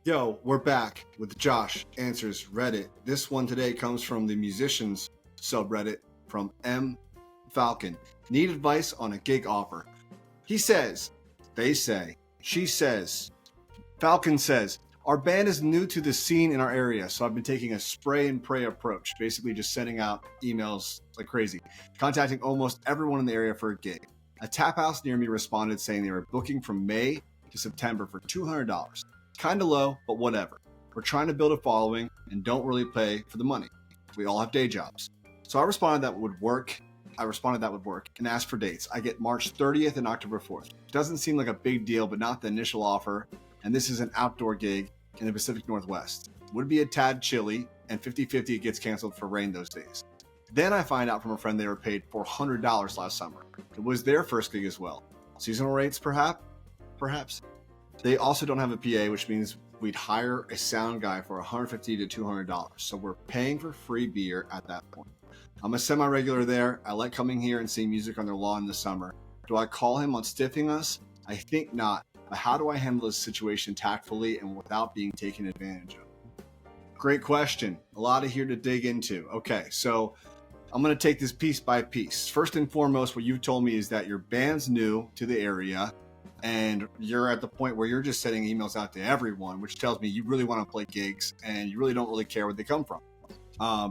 Yo, we're back with Josh Answers Reddit. This one today comes from the musicians subreddit from M. Falcon. Need advice on a gig offer. He says, they say, she says, Falcon says, our band is new to the scene in our area, so I've been taking a spray and pray approach, basically just sending out emails like crazy, contacting almost everyone in the area for a gig. A tap house near me responded saying they were booking from May to September for $200. Kind of low, but whatever. We're trying to build a following and don't really pay for the money. We all have day jobs. So I responded that would work and asked for dates. I get March 30th and October 4th. It doesn't seem like a big deal, but not the initial offer. And this is an outdoor gig in the Pacific Northwest. Would be a tad chilly, and 50-50 it gets canceled for rain those days. Then I find out from a friend they were paid $400 last summer. It was their first gig as well. Seasonal rates, perhaps. They also don't have a PA, which means we'd hire a sound guy for $150 to $200. So we're paying for free beer at that point. I'm a semi-regular there. I like coming here and seeing music on their lawn in the summer. Do I call him on stiffing us? I think not. But how do I handle this situation tactfully and without being taken advantage of? Great question. A lot of here to dig into. Okay, so I'm going to take this piece by piece. First and foremost, what you've told me is that your band's new to the area and you're at the point where you're just sending emails out to everyone, which tells me you really want to play gigs and you really don't really care where they come from.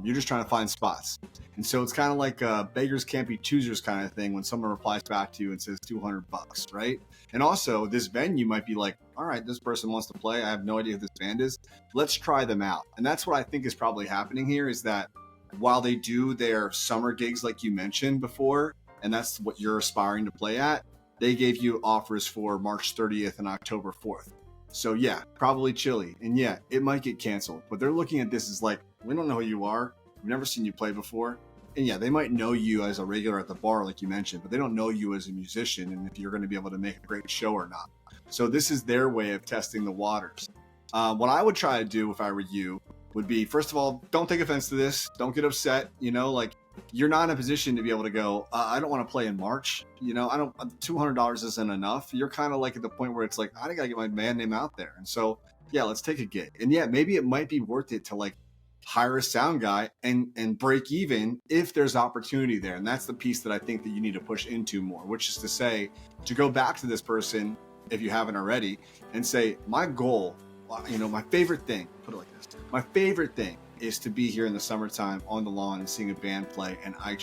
You're just trying to find spots. And so it's kind of like beggars can't be choosers kind of thing when someone replies back to you and says $200, right? And also this venue might be like, all right, this person wants to play. I have no idea who this band is. Let's try them out. And that's what I think is probably happening here is that while they do their summer gigs like you mentioned before, and that's what you're aspiring to play at, they gave you offers for March 30th and October 4th. So yeah, probably chilly. And yeah, it might get canceled. But they're looking at this as like, we don't know who you are. We've never seen you play before. And yeah, they might know you as a regular at the bar, like you mentioned, but they don't know you as a musician and if you're going to be able to make a great show or not. So this is their way of testing the waters. What I would try to do if I were you would be, first of all, don't take offense to this. Don't get upset. Like you're not in a position to be able to go, I don't want to play in March. $200 isn't enough. You're kind of like at the point where it's like, I gotta get my band name out there. And so, yeah, let's take a gig. And yeah, maybe it might be worth it to like hire a sound guy and break even if there's opportunity there. And that's the piece that I think that you need to push into more, which is to say, to go back to this person, if you haven't already, and say, my goal, my favorite thing, put it like this, my favorite thing is to be here in the summertime on the lawn and seeing a band play. And I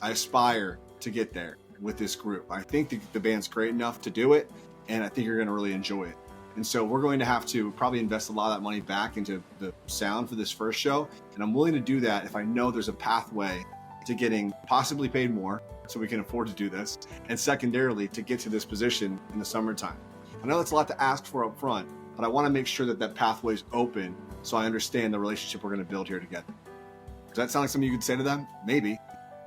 aspire to get there with this group. I think the band's great enough to do it. And I think you're going to really enjoy it. And so we're going to have to probably invest a lot of that money back into the sound for this first show. And I'm willing to do that if I know there's a pathway to getting possibly paid more so we can afford to do this. And secondarily, to get to this position in the summertime. I know that's a lot to ask for up front, but I want to make sure that pathway is open so I understand the relationship we're going to build here together. Does that sound like something you could say to them? Maybe.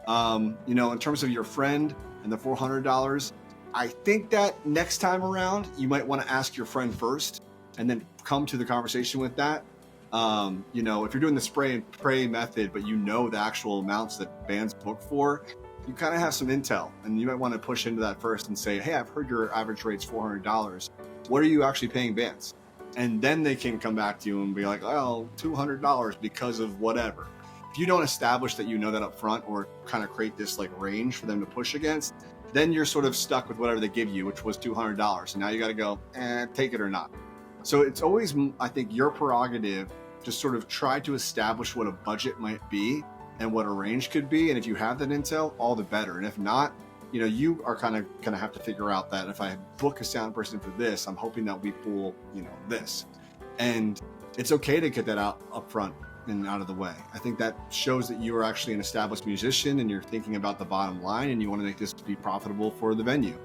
In terms of your friend and the $400, I think that next time around, you might want to ask your friend first and then come to the conversation with that. If you're doing the spray and pray method, but you know the actual amounts that bands book for, you kind of have some intel and you might want to push into that first and say, hey, I've heard your average rate's $400. What are you actually paying bands? And then they can come back to you and be like, oh, $200 because of whatever. If you don't establish that you know that up front or kind of create this like range for them to push against, then you're sort of stuck with whatever they give you, which was $200. And now you got to go, take it or not. So it's always, I think, your prerogative to sort of try to establish what a budget might be and what a range could be. And if you have that intel, all the better. And if not, you are kind of going to have to figure out that if I book a sound person for this, I'm hoping that we pull, this. And it's okay to get that out up front and out of the way. I think that shows that you are actually an established musician and you're thinking about the bottom line and you want to make this be profitable for the venue.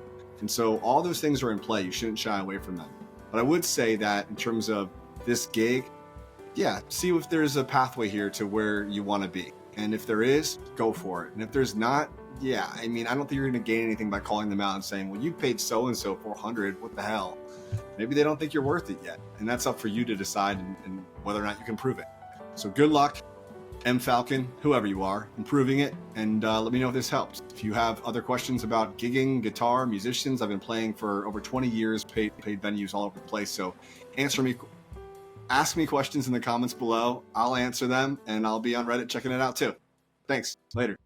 And so all those things are in play. You shouldn't shy away from them. But I would say that in terms of this gig, yeah, see if there's a pathway here to where you want to be. And if there is, go for it. And if there's not, yeah, I don't think you're going to gain anything by calling them out and saying, well, you paid so-and-so $400, what the hell? Maybe they don't think you're worth it yet. And that's up for you to decide and whether or not you can prove it. So good luck, M. Falcon, whoever you are, improving it. And let me know if this helps. If you have other questions about gigging, guitar, musicians, I've been playing for over 20 years, paid venues all over the place. So answer me ask me questions in the comments below. I'll answer them, and I'll be on Reddit checking it out too. Thanks. Later.